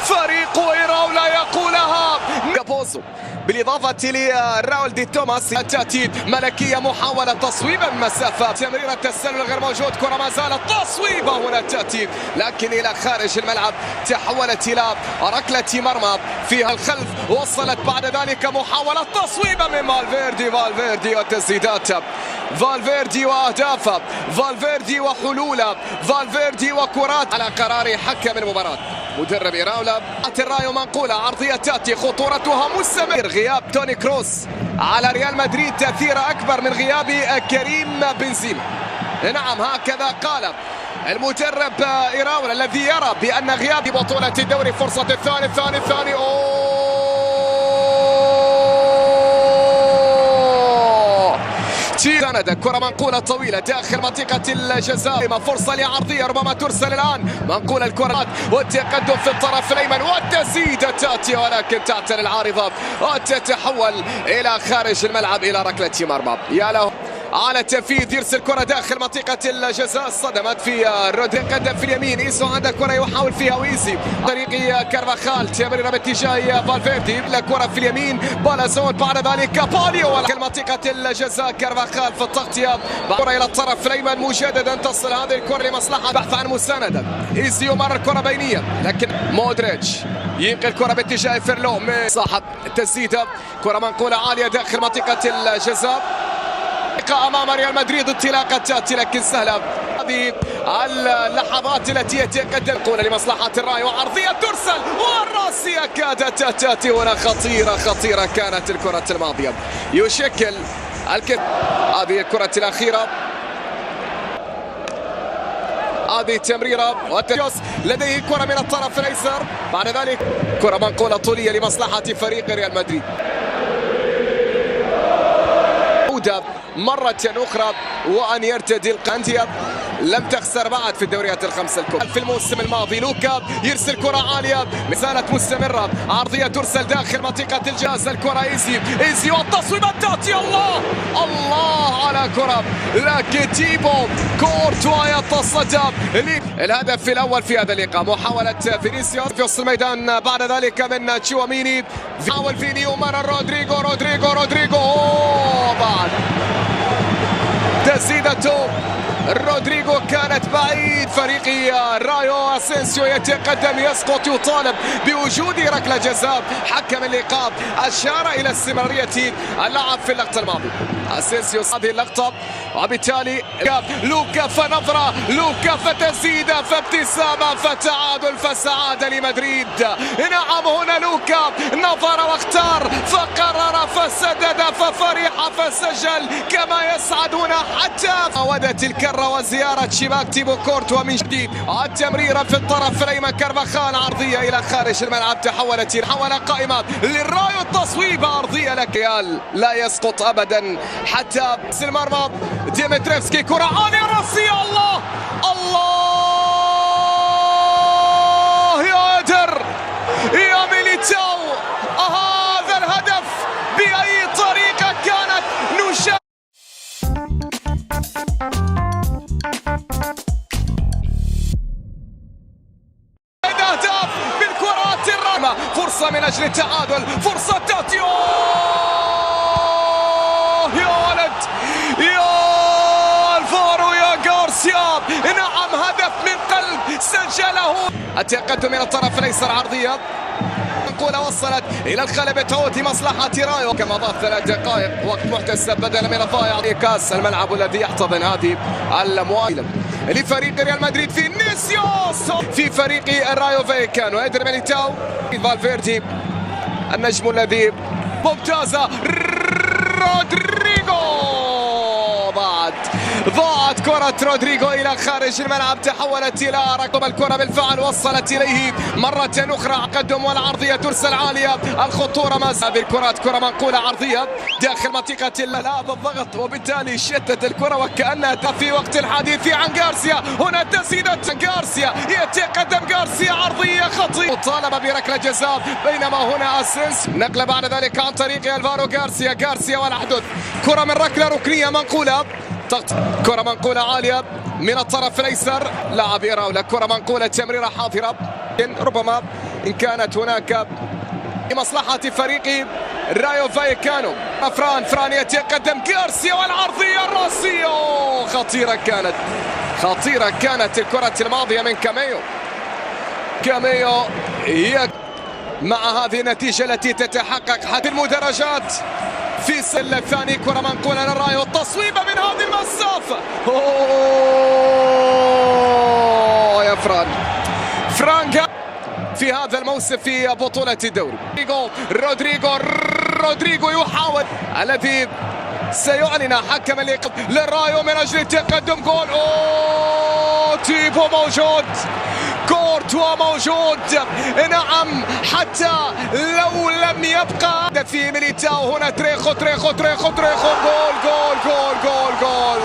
فريق إيراولا يقولها كابوزو بالإضافة لراول دي توماس. تأتي ملكية محاولة تصويب المسافة، تمريرة التسلل غير موجود، كرة ما زالت تصويبة هنا تأتي لكن إلى خارج الملعب، تحولت إلى ركلة مرمى فيها الخلف، وصلت بعد ذلك محاولة تصويبة من فالفيردي والتسديدات، فالفيردي وأهدافه، فالفيردي وحلوله، فالفيردي وكرات على قرار حكم المباراة مدرب إيراولا. الرايو منقولة عرضية تأتي خطورتها مستمر. غياب توني كروس على ريال مدريد تأثير أكبر من غياب كريم بنزيما. نعم هكذا قال المدرب إيراولا الذي يرى بأن غياب بطولة الدوري فرصة الثاني سند كرة منقولة طويلة داخل منطقة الجزاء، فرصة لعرضية ربما ترسل الآن، منقولة الكرة والتقدم في الطرف الأيمن والتسديدة تأتي ولكن تعتري العارضة وتتحول إلى خارج الملعب إلى ركلة مرمى. يا له على التنفيذ، يرسل كرة داخل منطقة الجزاء، صدمت في رودري، قدم في اليمين، إيسو عنده كرة يحاول فيها ويزي طريق كارفاخال، تمريرة باتجاه فالفيردي، الكرة في اليمين بالازون، بعد ذلك باليو ولكن منطقة الجزاء، كارفاخال في التغطية، كرة إلى الطرف الأيمن مجددا، تصل هذه الكرة لمصلحة بحث عن مساندة، إيزي يمرر الكرة بينية لكن مودريتش ينقل الكرة باتجاه فيرلو من صاحب التسديدة، كرة منقولة عالية داخل منطقة الجزاء امام ريال مدريد، انطلاقه تاتي لكن سهله. هذه اللحظات التي يتقدم كره لمصلحه الراي وعرضيه ترسل والراسيه كادت تاتي هنا، خطيره كانت الكره الماضيه يشكل هذه الكره الاخيره، هذه التمريره وتجوز لديه كره من الطرف الايسر، بعد ذلك كره منقوله طوليه لمصلحه فريق ريال مدريد. مرة أخرى وأن يرتدي القندية، لم تخسر بعد في الدوريات الخمسة الكبرى في الموسم الماضي. لوكا يرسل كرة عالية ما زالت مستمرة، عرضية ترسل داخل منطقة الجاز، الكرة إيزي والتصويبات تأتي، الله على كرة لكن تيبو كورتوا يتصدى الهدف الأول في هذا اللقاء. محاولة فينيسيوس في وسط الميدان، بعد ذلك من تشواميني، حاول فيني ومرر رودريغو بعد تسديدته رودريغو كانت بعيد. فريق رايو اسينسيو يتقدم، يسقط، يطالب بوجود ركله جزاء. حكم اللقاء اشار الى استمراريه اللعب في اللقطه الماضيه. اسينسيو هذه اللقطه وبالتالي لوكا فنظره، لوكا فتسديده فابتسامه فتعادل فسعاده لمدريد. نعم هنا لوكا نظر واختار فقرر فسدد ففرح فسجل كما يسعد هنا حتى عودت الكره وزياره شباك تيبو كورتوا من جديد. التمريره في الطرف الايمن، كارفاخال عرضيه الى خارج الملعب، تحولت محاوله قائمه للرايو، التصويب ارضيه لكيال لا يسقط ابدا حتى المرمى. ديمتريفسكي كره عاليه راسيه، الله يا ادر يا ميليتاو، هذا الهدف باي طريقه كانت نشاهد. اهداف بالكرات الرامه، فرصه من اجل التعادل، فرصه تاتي، يا ولد يا الفارو يا غارسيا، نعم هدف من قلب سجله. التقدم من الطرف الايسر، عرضيه منقوله وصلت الى الخلب، تعود لمصلحه رايو كما ضاف 3 دقائق وقت محتسب بدلا من الضائع. كاس الملعب الذي يحتضن هذه المواهب لفريق ريال مدريد، فينيسيوس في فريق الرايو فايكانو، ادري ميليتاو، فالفيردي النجم الذي ممتازه، رودريغو بعد ضاعت كرة رودريغو إلى خارج الملعب، تحولت إلى رقم الكرة بالفعل، وصلت إليه مرة أخرى، قدم والعرضية ترسل عالية، الخطورة ما زالت. هذه الكرات كرة منقولة عرضية داخل منطقة الملعب، الضغط وبالتالي شتت الكرة وكأنها في وقت الحديث عن غارسيا. هنا تسديدة غارسيا، يتقدم غارسيا، عرضية خطيرة، طالب بركلة جزاء، بينما هنا اسينس نقلة بعد ذلك عن طريق الفارو غارسيا والحدث. كرة من ركلة ركنية منقولة، كرة منقولة عالية من الطرف الايسر، لاعب إيراولا، كرة منقولة، تمريرة حاضرة ربما إن كانت هناك لمصلحة فريق رايو فايكانو. فران يتقدم جارسيا والعرضية الراسية خطيرة كانت الكرة الماضية من كاميو هي مع هذه النتيجة التي تتحقق حتى المدرجات في السلة الثاني. كرة منقولة للرايو، التصويبة من هذه المسافة. يا فران في هذا الموسم في بطولة الدوري. رودريغو يحاول، الذي سيعلن حكم للرايو من أجل التقدم. جول تيبو موجود، كورتوا موجود، نعم، حتى لو لم يبقى في ميليتاو. هنا تريخو، جول